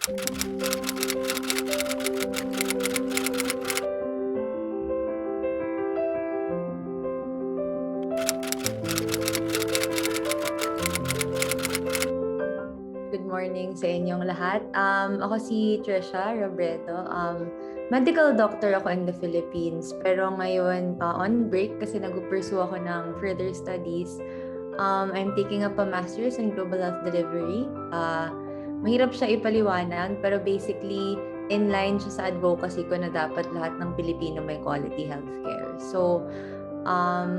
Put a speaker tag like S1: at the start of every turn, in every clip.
S1: Good morning sa inyong lahat. Ako si Tricia, Robredo. Medical doctor ako in the Philippines. Pero ngayon, on break kasi nag-pursue ako ng further studies. I'm taking up a master's in global health delivery. Mahirap siya ipaliwanag, pero basically, in-line siya sa advocacy ko na dapat lahat ng Pilipino may quality healthcare. So,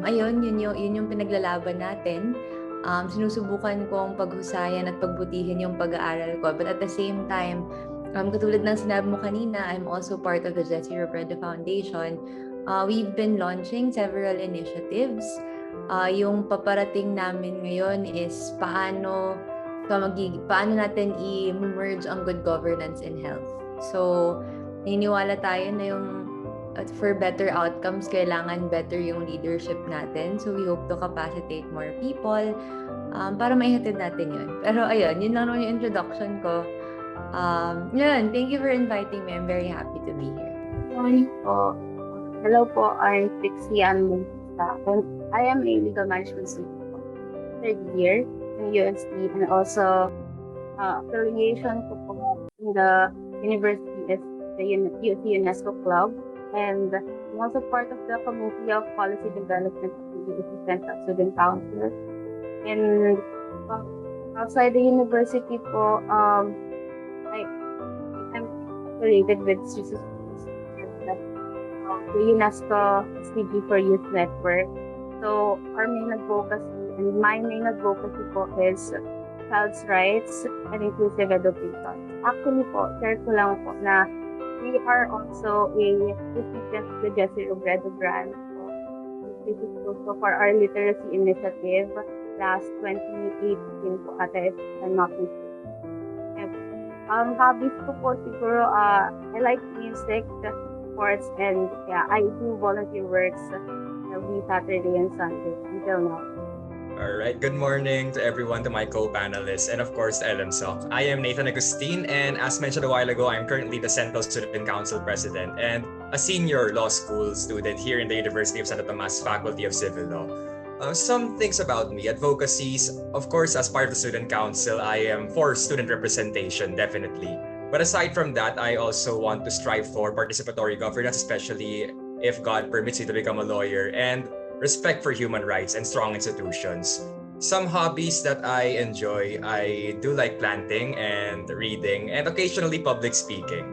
S1: ayun, yun yung pinaglalaban natin. Sinusubukan kong paghusayan at pagbutihin yung pag-aaral ko. But at the same time, katulad ng sinabi mo kanina, I'm also part of the Robredo Foundation. We've been launching several initiatives. Yung paparating namin ngayon is paano natin i-merge ang good governance in health. So, naniniwala tayo na yung for better outcomes, kailangan better yung leadership natin. So, we hope to capacitate more people para maihatid natin yun. Pero ayun, yun lang naman yung introduction ko. Yun, thank you for inviting me. I'm very happy to be here.
S2: Good morning po. Hello po, I'm Trixie and Bautista. And I am a legal management student po. Third year in UST and also affiliation ko po in the university is the UST UNESCO Club. And I'm also part of the Committee of Policy Development of the UST Central Student Council. And outside the university po, I'm affiliated with the UNESCO SDG for Youth Network. So our main advocacy and my main advocacy po is child's rights and inclusive education. Actually po, share ko lang po na we are also a recipient of the Robredo grant. So, this is also for our literacy initiative last 2018 po ata if I'm not mistaken. Hobbies ko po siguro, I like music, sports, and yeah, I do volunteer works every Saturday and Sunday until now.
S3: All right, good morning to everyone, to my co-panelists, and of course, LMLC. I am Nathan Agustin, and as mentioned a while ago, I'm currently the Central Student Council President and a senior law school student here in the University of Santo Tomas Faculty of Civil Law. Some things about me, advocacies, of course, as part of the Student Council, I am for student representation, definitely. But aside from that, I also want to strive for participatory governance, especially if God permits me to become a lawyer, and respect for human rights and strong institutions. Some hobbies that I enjoy, I do like planting and reading and occasionally public speaking,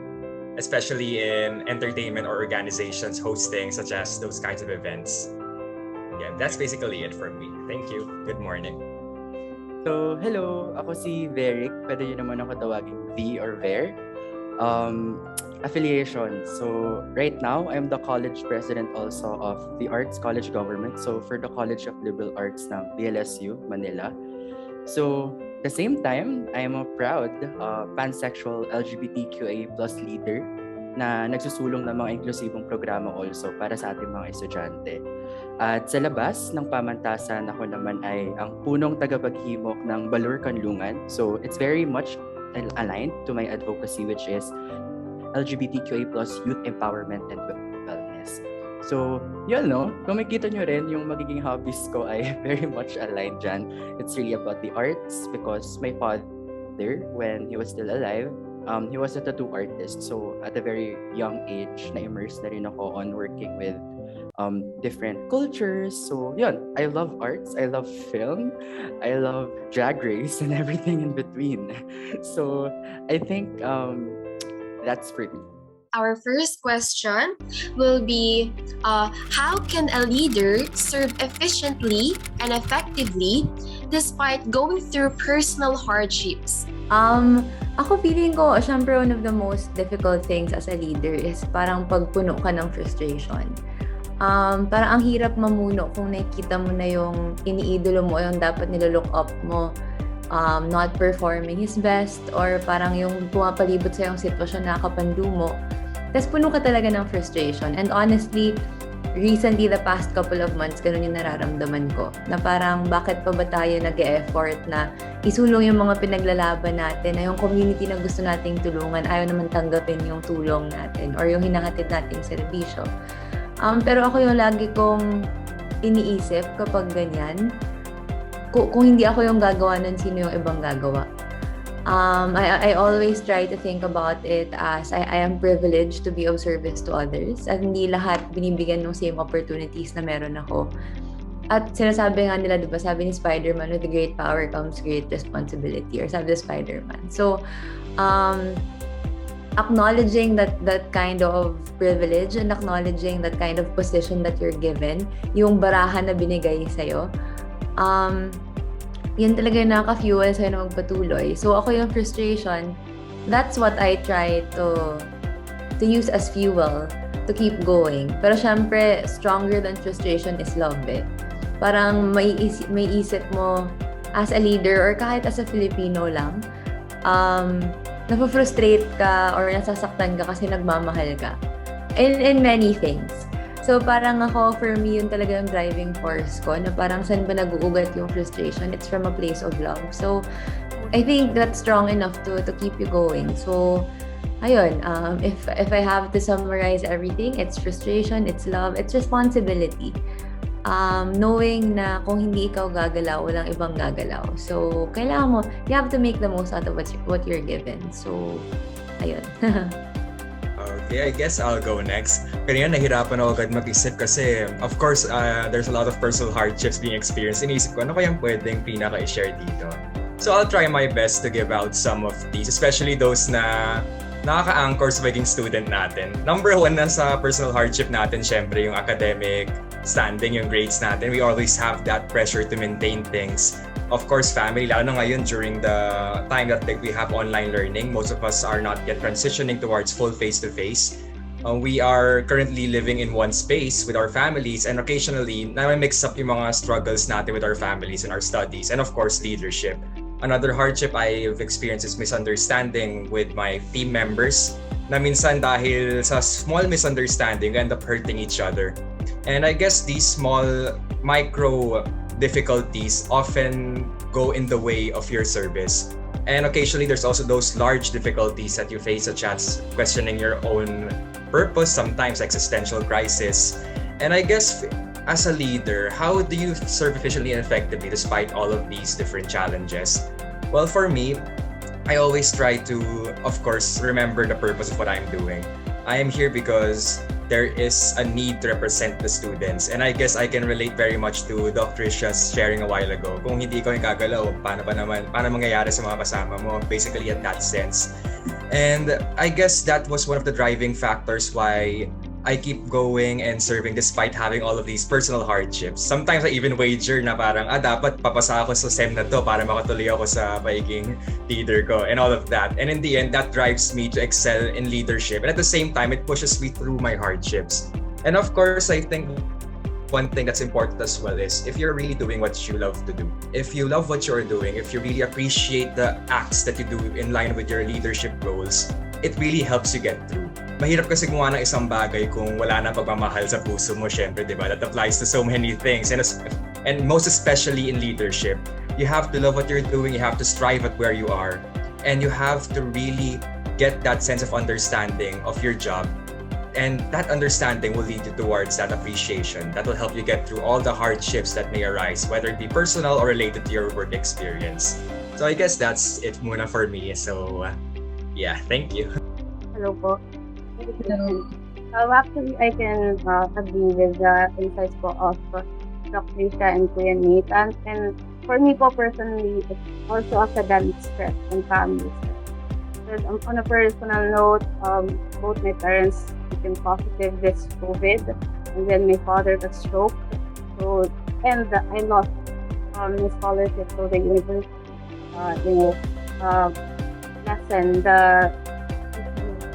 S3: especially in entertainment or organizations hosting such as those kinds of events. Yeah, that's basically it from me. Thank you. Good morning.
S4: So, hello. Ako si Verrick. Pwede nyo naman ako tawagin V or Ver. Affiliation. So right now, I'm the college president also of the Arts College Government. So for the College of Liberal Arts ng DLSU, Manila. So at the same time, I am a proud pansexual LGBTQIA+ leader na nagsusulong ng mga inklusibong programa also para sa ating mga estudyante. At sa labas ng pamantasan, ako naman ay ang punong tagapaghimok ng Balur Kanlungan. So it's very much aligned to my advocacy, which is LGBTQIA+ youth empowerment and wellness. So, yun no, kung makikita nyo rin, yung magiging hobbies ko ay very much aligned dyan. It's really about the arts because my father, when he was still alive, he was a tattoo artist. So, at a very young age, na-immerse na rin ako on working with different cultures. So, yun, I love arts, I love film, I love drag race and everything in between. So, I think that's for me.
S5: Our first question will be, how can a leader serve efficiently and effectively despite going through personal hardships?
S1: Ako feeling ko, syempre one of the most difficult things as a leader is parang pagpuno ka ng frustration. Parang ang hirap mamuno kung nakikita mo na yung iniidolo mo, yung dapat nilolook up mo, not performing his best, or parang yung pumapalibot sa yung sitwasyon na kapandu mo. Tapos puno ka talaga ng frustration. And honestly, recently, the past couple of months, ganun yung nararamdaman ko. Na parang, bakit pa ba tayo nag-e-effort na isulong yung mga pinaglalaban natin, na yung community na gusto nating tulungan, ayaw naman tanggapin yung tulong natin or yung hinahatid nating serbisyo. Pero ako yung lagi kong iniisip kapag ganyan, kung hindi ako yung gagawa nun, sino yung ibang gagawa? I always try to think about it as I am privileged to be of service to others at hindi lahat binibigyan ng same opportunities na meron ako. At sinasabi nga nila, diba, sabi ni Spider-Man, with great power comes great responsibility, or sabi ni Spider-Man. So, acknowledging that kind of privilege and acknowledging that kind of position that you're given, yung barahan na binigay sa'yo, yun talaga yung nakaka-fuel sa'yo na magpatuloy. So ako yung frustration, that's what I try to use as fuel to keep going. Pero syempre, stronger than frustration is love eh. Parang may isip mo as a leader or kahit as a Filipino lang, napufrustrate ka or nasasaktan ka kasi nagmamahal ka. In many things. So parang ako, for me, yun talaga yung driving force ko, na parang saan ba nag-uugat yung frustration? It's from a place of love. So I think that's strong enough to keep you going. So ayun, if I have to summarize everything, it's frustration, it's love, it's responsibility. Knowing na kung hindi ikaw gagalaw, walang ibang gagalaw. So kailangan mo, you have to make the most out of what you're given. So ayun.
S3: Okay, I guess I'll go next. Kanina nahirapan ako agad mag-isip kasi of course, there's a lot of personal hardships being experienced. Inisip ko, ano kayang pwedeng pinaka-i-share dito? So I'll try my best to give out some of these, especially those na nakaka-anchor sa maging student natin. Number one na sa personal hardship natin, syempre yung academic standing, yung grades natin. We always have that pressure to maintain things. Of course, family, lalo na ngayon during the time that we have online learning, most of us are not yet transitioning towards full face-to-face. We are currently living in one space with our families, and occasionally, na-mix up yung mga struggles natin with our families and our studies, and of course, leadership. Another hardship I've experienced is misunderstanding with my team members, na minsan dahil sa small misunderstanding, we end up hurting each other. And I guess these small micro difficulties often go in the way of your service. And occasionally, there's also those large difficulties that you face, such as questioning your own purpose, sometimes existential crisis. And I guess as a leader, how do you serve efficiently and effectively despite all of these different challenges? Well, for me, I always try to, of course, remember the purpose of what I'm doing. I am here because there is a need to represent the students. And I guess I can relate very much to Dr. Tricia's sharing a while ago. Kung hindi ikaw yung gagalaw, paano mangyayari sa mga kasama mo? Basically at that sense. And I guess that was one of the driving factors why I keep going and serving despite having all of these personal hardships. Sometimes I even wager na parang, dapat papasa ako sa SEM na to para makatuloy ako sa pagiging leader ko and all of that. And in the end, that drives me to excel in leadership. And at the same time, it pushes me through my hardships. And of course, I think one thing that's important as well is if you're really doing what you love to do. If you love what you're doing, if you really appreciate the acts that you do in line with your leadership goals, it really helps you get through. Mahirap kasi gumawa ng isang bagay kung wala na pagmamahal sa puso mo, syempre, di ba? That applies to so many things. And most especially in leadership. You have to love what you're doing, you have to strive at where you are, and you have to really get that sense of understanding of your job. And that understanding will lead you towards that appreciation. That will help you get through all the hardships that may arise, whether it be personal or related to your work experience. So I guess that's it muna for me. So yeah, thank you.
S2: Hello po. Actually, I can agree with the insights po of Dr. Tricia and Kuya Nathan. And for me po personally, it's also academic stress and family stress. Because on a personal note, both my parents became positive this COVID, and then my father got stroke. So, and I lost my scholarship to the university. Lessen the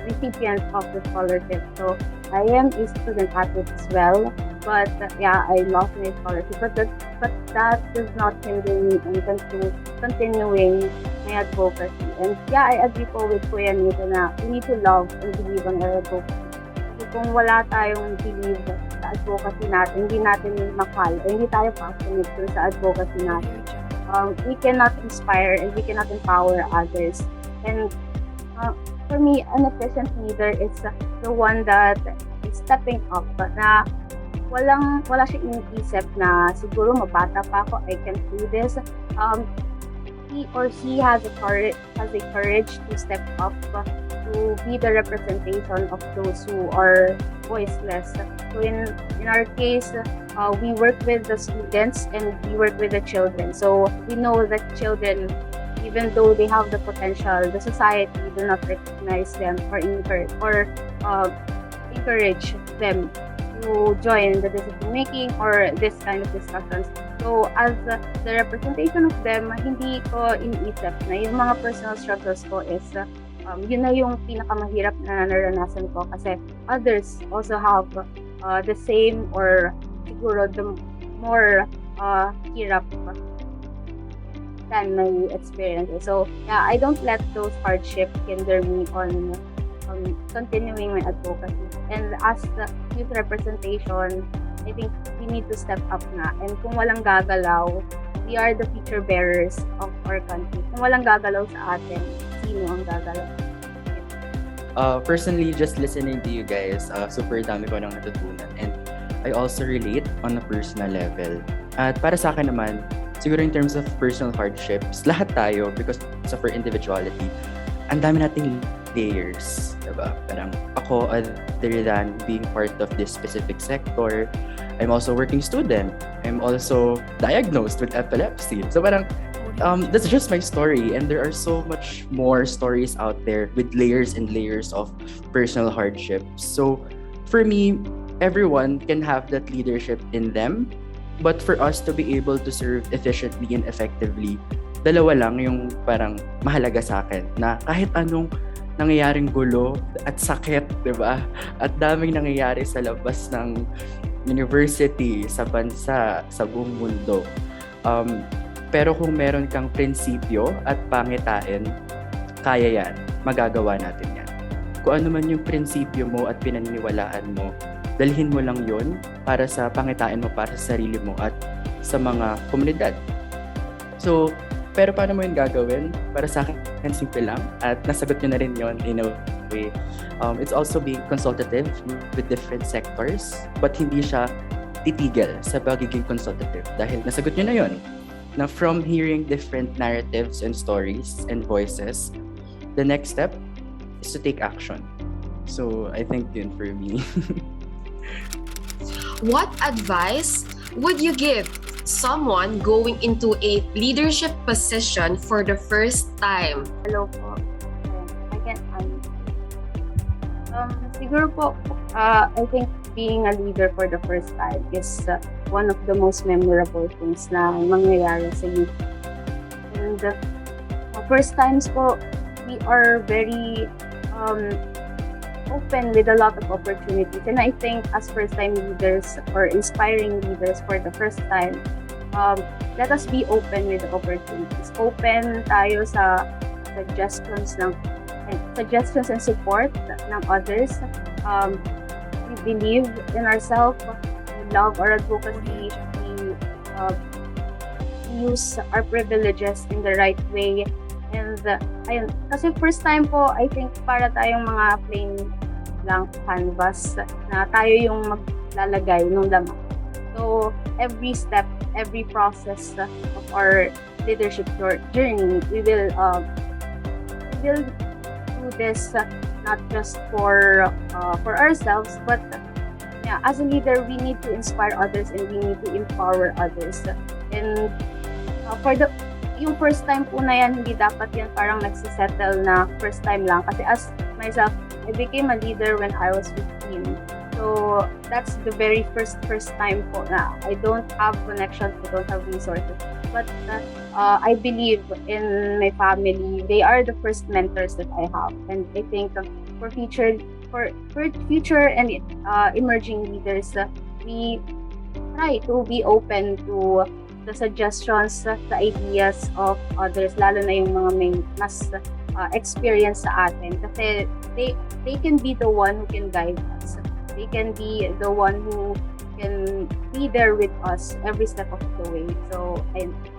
S2: recipient of the scholarship. So I am a student athlete as well, but I lost my scholarship. But that does not hinder me in continuing my advocacy. And I agree po with Kuya Nito na we need to love and believe on our advocacy. Kasi kung wala tayong believe sa advocacy natin, hindi natin makal, hindi tayo passionate dun sa advocacy natin, we cannot inspire and we cannot empower others. And for me, an efficient leader is the one that is stepping up, na wala siya iniisip na siguro mabata pa ako, I can do this. He or she has a courage to step up, to be the representation of those who are voiceless. So in our case, we work with the students and we work with the children. So we know that children, even though they have the potential, the society do not recognize them or encourage them to join the decision making or this kind of discussions. So as the representation of them, hindi ko iniisip na yung mga personal struggles ko is yun na yung pinakamahirap na naranasan ko, kasi others also have the same or siguro the more hirap than my experience. So yeah, I don't let those hardships hinder me on continuing my advocacy. And as the youth representation, I think we need to step up na. And kung walang gagalaw, we are the future bearers of our country. Kung walang gagalaw sa atin, sino ang gagalaw?
S4: Personally, just listening to you guys, super dami ko nang natutunan. And I also relate on a personal level. At para sa akin naman, siguro in terms of personal hardships, lahat tayo, because of our individuality, ang dami nating layers, diba? Parang ako, other than being part of this specific sector, I'm also a working student. I'm also diagnosed with epilepsy. So parang, that's just my story, and there are so much more stories out there with layers and layers of personal hardships. So for me, everyone can have that leadership in them, but for us to be able to serve efficiently and effectively, dalawa lang yung parang mahalaga sa akin, na kahit anong nangyayaring gulo at sakit, di ba? At daming nangyayari sa labas ng university, sa bansa, sa buong mundo. Pero kung meron kang prinsipyo at pangitain, kaya yan. Magagawa natin yan. Kung ano man yung prinsipyo mo at pinaniniwalaan mo, dalhin mo lang yon para sa pangitain mo, para sa sarili mo at sa mga komunidad. So, pero paano mo yun gagawin? Para sa akin, simple lang. At nasagot nyo na rin yun in a way. It's also being consultative with different sectors, but hindi siya titigil sa pagiging consultative. Dahil nasagot nyo na yun. Na from hearing different narratives and stories and voices, the next step is to take action. So, I think yun for me.
S5: What advice would you give someone going into a leadership position for the first time?
S2: Hello po. I can siguro po, I think being a leader for the first time is one of the most memorable things na mangyayari sa youth. And first times po, we are very open with a lot of opportunities. And I think as first-time leaders or inspiring leaders for the first time, let us be open with the opportunities. Open tayo sa suggestions and support ng others. We believe in ourselves. We love our advocacy. We use our privileges in the right way. And ayun, kasi first time po, I think para tayong mga plain lang canvas na tayo yung maglalagay ng laman. So every step, every process of our leadership journey, we will do this not just for ourselves, but yeah, as a leader, we need to inspire others and we need to empower others. And for yung first time po na yan, hindi dapat yan parang nagsisettle na first time lang. Kasi as myself, I became a leader when I was 15. So that's the very first time po na I don't have connections, I don't have resources. But I believe in my family. They are the first mentors that I have. And I think for future and emerging leaders, we try to be open to the suggestions, the ideas of others, lalo na yung mga may mas experience sa atin. Kasi they can be the one who can guide us. they can be the one who can be there with us every step of the way. So,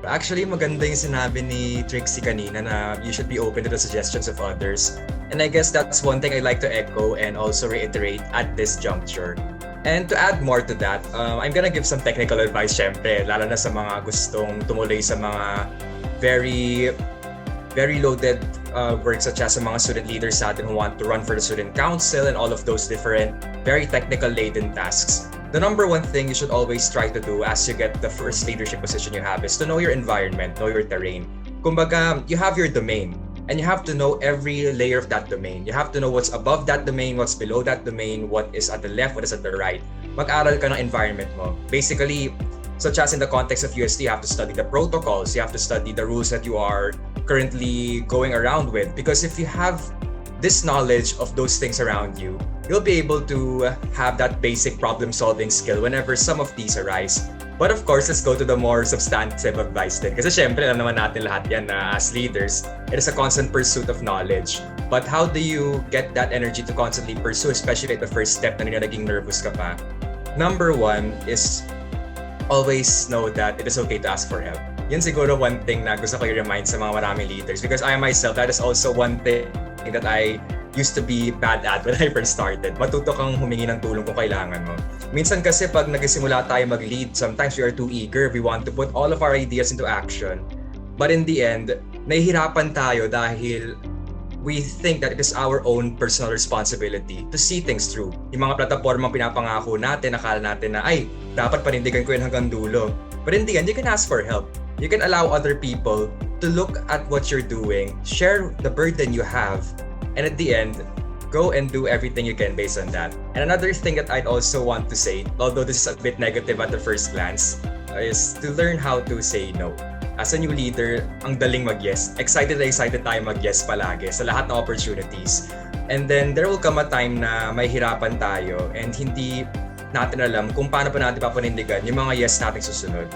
S3: Actually, maganda yung sinabi ni Trixie kanina na you should be open to the suggestions of others. And I guess that's one thing I'd like to echo and also reiterate at this juncture. And to add more to that, I'm gonna give some technical advice, syempre, lalo na sa mga gustong tumuloy sa mga very loaded work such as sa mga student leaders sa atin who want to run for the student council and all of those different very technical laden tasks. The number one thing you should always try to do as you get the first leadership position you have is to know your environment, know your terrain. Kumbaga, you have your domain and you have to know every layer of that domain. You have to know what's above that domain, what's below that domain, what is at the left, what is at the right. Mag-aral ka ng environment mo. Basically, such as in the context of UST, you have to study the protocols, you have to study the rules that you are currently going around with. Because if you have this knowledge of those things around you, you'll be able to have that basic problem-solving skill whenever some of these arise. But of course, let's go to the more substantive advice din. Kasi syempre, alam naman natin lahat yan na as leaders, it is a constant pursuit of knowledge. But how do you get that energy to constantly pursue, especially at the first step na naging nervous ka pa? Number one is always know that it is okay to ask for help. Yun siguro one thing na gusto ko i-remind sa mga maraming leaders because I myself, that is also one thing that I used to be bad at when I first started. Matuto kang humingi ng tulong kung kailangan mo. Minsan kasi pag nagsimula tayo mag-lead, sometimes we are too eager. We want to put all of our ideas into action. But in the end, nahihirapan tayo dahil we think that it is our own personal responsibility to see things through. Yung mga platapormang pinapangako natin, akala natin na, ay, dapat panindigan ko yun hanggang dulo. But in the end, you can ask for help. You can allow other people to look at what you're doing, share the burden you have, and at the end, go and do everything you can based on that. And another thing that I'd also want to say, although this is a bit negative at the first glance, is to learn how to say no. As a new leader, ang daling mag-yes. Excited tayo mag-yes palagi sa lahat ng opportunities. And then there will come a time na may hirapan tayo and hindi natin alam kung paano pa natin papanindigan yung mga yes nating susunod.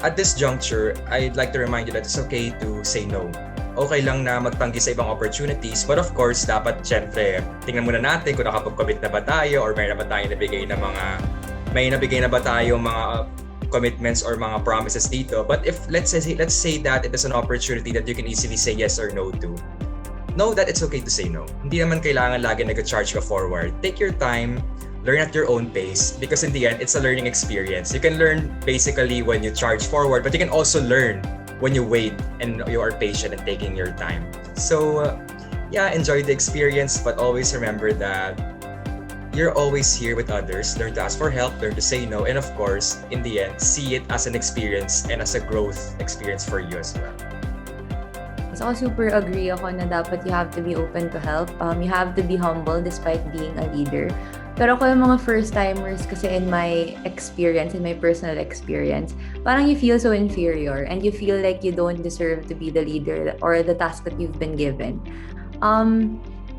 S3: At this juncture, I'd like to remind you that it's okay to say no. Okay lang na magtanggi sa ibang opportunities, but of course, dapat syempre, tingnan muna natin kung nakapag-commit na ba tayo or may na ba tayo nabigay na ba tayo mga commitments or mga promises dito. But if let's say that it is an opportunity that you can easily say yes or no to, know that it's okay to say no. Hindi naman kailangan lagi nag-charge ka forward. Take your time, learn at your own pace, because in the end, it's a learning experience. You can learn basically when you charge forward, but you can also learn when you wait and you are patient and taking your time. So yeah, enjoy the experience, but always remember that you're always here with others. Learn to ask for help, learn to say no, and of course, in the end, see it as an experience and as a growth experience for you as well.
S1: So super agree ako na dapat you have to be open to help. You have to be humble despite being a leader. Pero kung yung mga first-timers kasi in my experience, in my personal experience, parang you feel so inferior and you feel like you don't deserve to be the leader or the task that you've been given.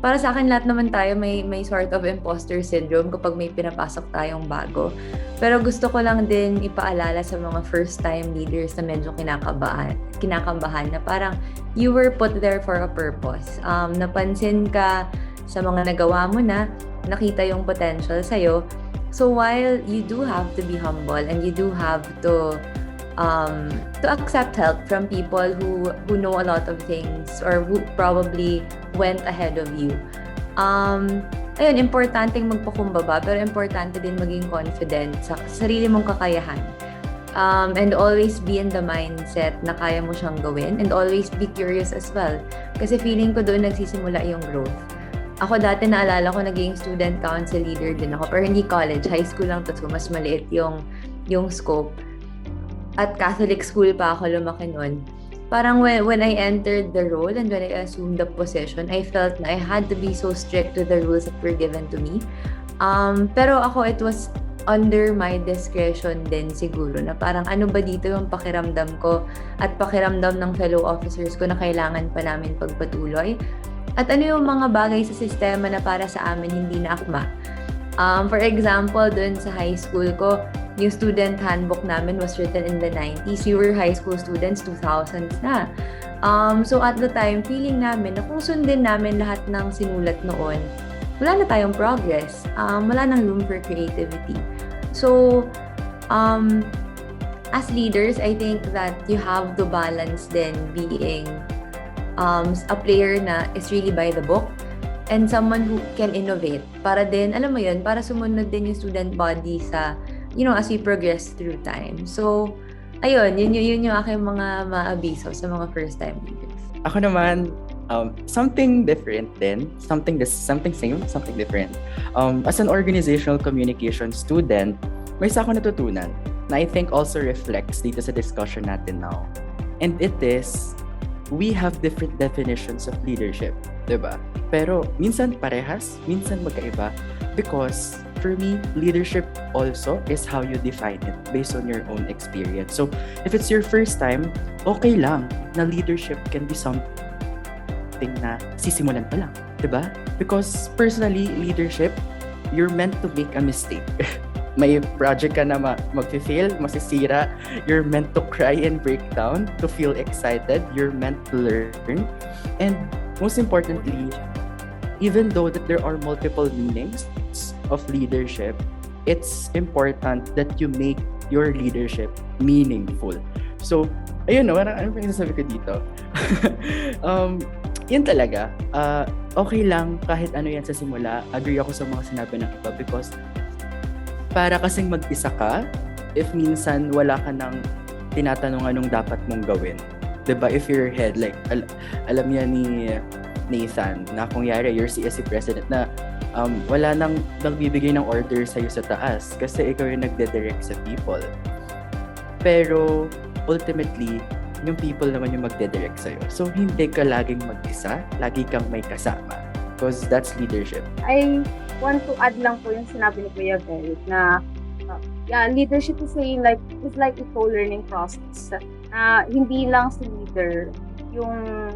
S1: Para sa akin, lahat naman tayo may sort of imposter syndrome kapag may pinapasok tayong bago. Pero gusto ko lang din ipaalala sa mga first-time leaders na medyo kinakabahan na parang you were put there for a purpose. Napansin ka sa mga nagawa mo na, nakita yung potential sa'yo. So while you do have to be humble and you do have to accept help from people who know a lot of things or who probably went ahead of you. Ayun, importanteng magpakumbaba pero importante din maging confident sa sarili mong kakayahan. And always be in the mindset na kaya mo siyang gawin and always be curious as well. Kasi feeling ko doon nagsisimula yung growth. Ako dati naalala ko naging student council leader din ako pero hindi college, high school lang to so mas maliit yung scope. At Catholic school pa ako lumaki nun. Parang when I entered the role and when I assumed the position, I felt na I had to be so strict with the rules that were given to me. Pero ako, it was under my discretion din siguro na parang ano ba dito yung pakiramdam ko at pakiramdam ng fellow officers ko na kailangan pa namin pagpatuloy. At ano yung mga bagay sa sistema na para sa amin hindi na akma. For example, dun sa high school ko, yung student handbook namin was written in the 90s. We were high school students, 2000s na. So at the time, feeling namin na kung sundin namin lahat ng sinulat noon, wala na tayong progress. Wala nang room for creativity. So, as leaders, I think that you have to balance then being a player na is really by the book and someone who can innovate para din, alam mo yun, para sumunod din yung student body sa, as we progress through time. So, ayun, yun yung aking mga maabiso sa mga first-time leaders.
S4: Ako naman, something different din. Something same, something different. As an organizational communication student, may isa ako natutunan na I think also reflects dito sa discussion natin now. And it is, we have different definitions of leadership, diba? Pero minsan parehas, minsan magkaiba. Because for me, leadership also is how you define it based on your own experience. So if it's your first time, okay lang na leadership can be something na sisimulan pa lang, diba? Because personally, leadership, you're meant to make a mistake. May project ka na mag-fail, masisira, you're meant to cry and break down, to feel excited, you're meant to learn. And most importantly, even though that there are multiple meanings of leadership, it's important that you make your leadership meaningful. So, ayun no, ano pa yung sasabi ko dito? Yun talaga, okay lang kahit ano yan sa simula. Agree ako sa mga sinabi ng iba because para kasing mag-isa ka, if minsan wala ka nang tinatanong anong dapat mong gawin. Diba? If your head, like, alam niya ni Nathan, na kung yari, you're CSC president, na wala nang nagbibigay ng order sa'yo sa taas kasi ikaw yung nagde-direct sa people. Pero, ultimately, yung people naman yung magde-direct sa'yo. So, hindi ka laging mag-isa, lagi kang may kasama. Because that's leadership.
S2: I want to add lang po yung sinabi ni Kuya Verrick na leadership is like a co-learning process. Hindi lang si leader yung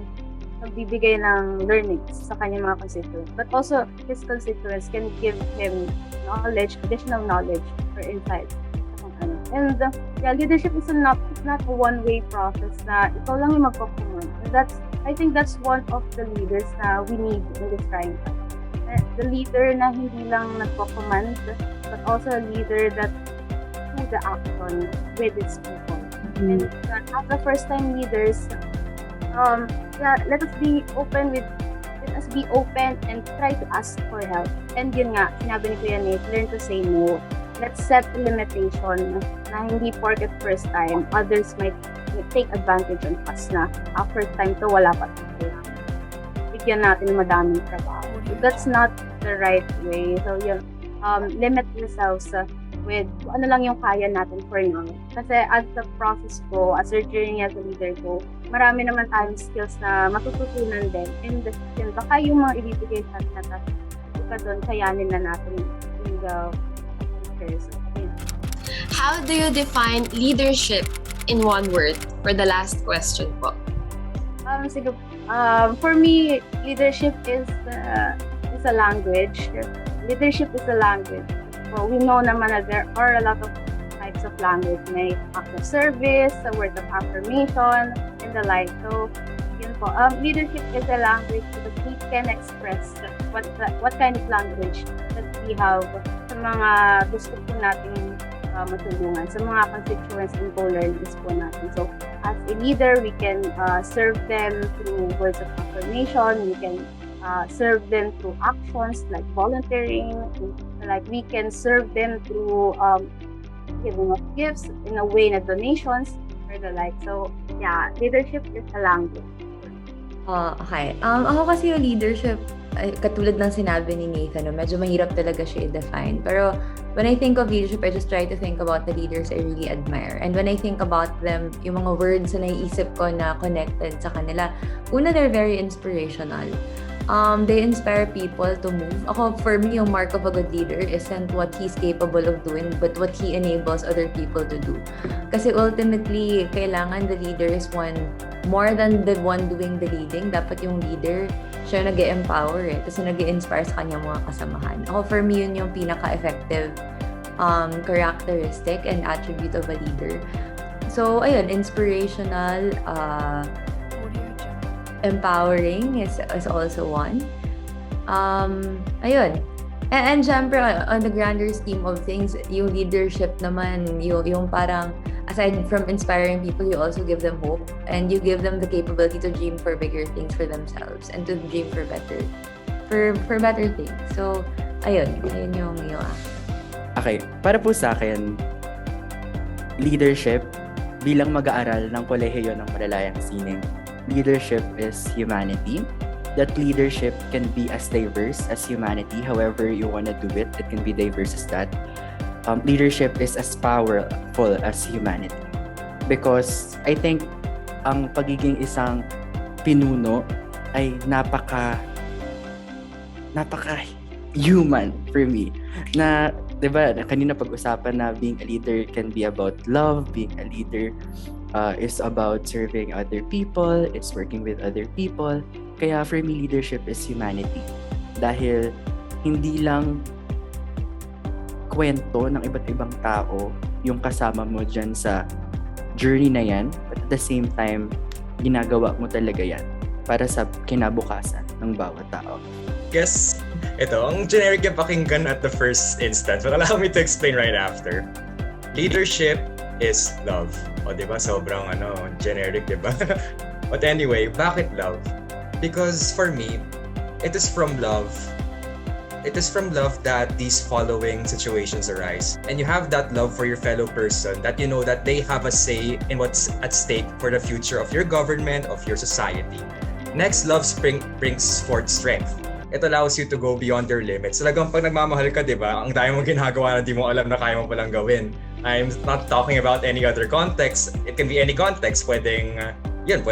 S2: nagbibigay ng learnings sa kanyang mga constituents, but also his constituents can give him knowledge, additional knowledge or insights. And leadership is not a one-way process na ikaw lang yung magpapunan. I think that's one of the leaders na we need in this trying time. The leader na hindi lang nagpo-command, but also a leader that do the action with its people. And as the first-time leaders, let us be open and try to ask for help. And yun nga, sinabi ni Kuya Nate, learn to say no. Let's set a limitation na hindi porket first time, others might take advantage on us na first time to wala pa tayo. Bigyan natin madaming trabaho. That's not the right way. So yun, limit yourselves with ano lang yung kaya natin for now. Kasi as the process ko, as our journey as a leader ko, marami naman tayong skills na matututunan din. And baka yung mga ibibigay sa atin na iba doon, kayanin na natin in the future.
S5: How do you define leadership in one word for the last question po?
S2: For me, leadership is a language. Leadership is a language. So we know naman na there are a lot of types of language. May act of service, a word of affirmation, and the like. So, yun po. Leadership is a language that we can express what kind of language that we have sa mga gusto po nating matulungan, sa mga constituents and co-learners po natin. So, as a leader, we can serve them through words of affirmation. We can serve them through actions like volunteering. Like we can serve them through giving of gifts in a way na donations or the like. So, leadership is a language.
S1: Okay. Ako kasi yung leadership, katulad ng sinabi ni Nathan, medyo mahirap talaga siya i-define. Pero when I think of leadership, I just try to think about the leaders I really admire. And when I think about them, yung mga words na naiisip ko na connected sa kanila, una, they're very inspirational. They inspire people to move. Ako, for me, yung mark of a good leader isn't what he's capable of doing, but what he enables other people to do. Kasi ultimately, kailangan the leader is more than the one doing the leading. Dapat yung leader, siya nag-empower kasi nag-inspire sa kanyang mga kasamahan. Ako, for me, yun yung pinaka-effective characteristic and attribute of a leader. So, ayun, inspirational, empowering is also one. Ayun. And syempre, on the grander scheme of things, yung leadership naman, yung parang, aside from inspiring people, you also give them hope and you give them the capability to dream for bigger things for themselves and to dream for better things. So, ayun yung
S4: Okay, para po sa akin, leadership, bilang mag-aaral ng kolehiyo ng Malalayang Sining, leadership is humanity. That leadership can be as diverse as humanity, however you want to do it. It can be diverse as that. Leadership is as powerful as humanity. Because I think ang pagiging isang pinuno ay napaka-human for me. Na, di ba, kanina pag-usapan na being a leader can be about love, being a leader is about serving other people, it's working with other people. Kaya for me, leadership is humanity. Dahil hindi lang kwento ng iba't ibang tao yung kasama mo dyan sa journey na yan, but at the same time, ginagawa mo talaga yan para sa kinabukasan ng bawat tao.
S3: Yes, ito, ang generic yung pakinggan at the first instance, but allow me to explain right after. Leadership is love. O, di ba? Sobrang generic, di ba? But anyway, bakit love? Because for me, it is from love. It is from love that these following situations arise. And you have that love for your fellow person, that you know that they have a say in what's at stake for the future of your government, of your society. Next, love brings forth strength. It allows you to go beyond your limits. Talagang pag nagmamahal ka, di ba, ang dami mong ginagawa na di mo alam na kaya mo palang gawin. I'm not talking about any other context. It can be any context. Pwede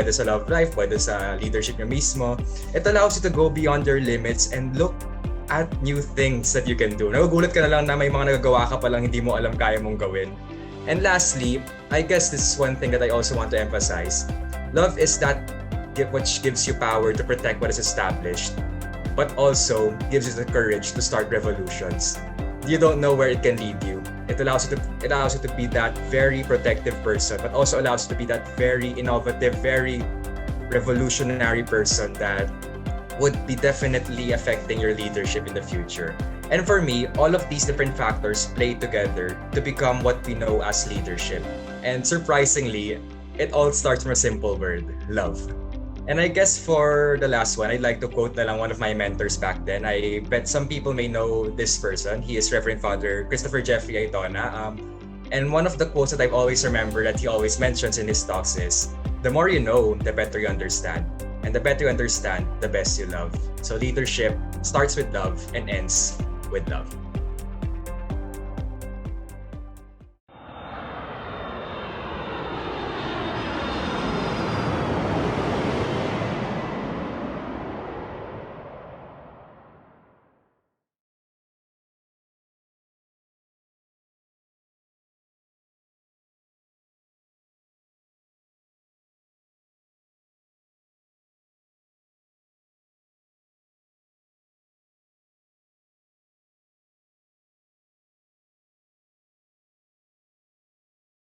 S3: sa love life, pwede sa leadership nyo mismo. It allows you to go beyond your limits and look at new things that you can do. Nagugulat ka na lang na may mga nagagawa ka palang hindi mo alam kaya mong gawin. And lastly, I guess this is one thing that I also want to emphasize. Love is that which gives you power to protect what is established, but also gives you the courage to start revolutions. You don't know where it can lead you. It allows you to be that very protective person, but also allows you to be that very innovative, very revolutionary person that would be definitely affecting your leadership in the future. And for me, all of these different factors play together to become what we know as leadership. And surprisingly, it all starts from a simple word, love. And I guess for the last one, I'd like to quote na lang one of my mentors back then. I bet some people may know this person. He is Reverend Father Christopher Jeffrey Aitona. And one of the quotes that I've always remembered that he always mentions in his talks is, the more you know, the better you understand. And the better you understand, the best you love. So leadership starts with love and ends with love.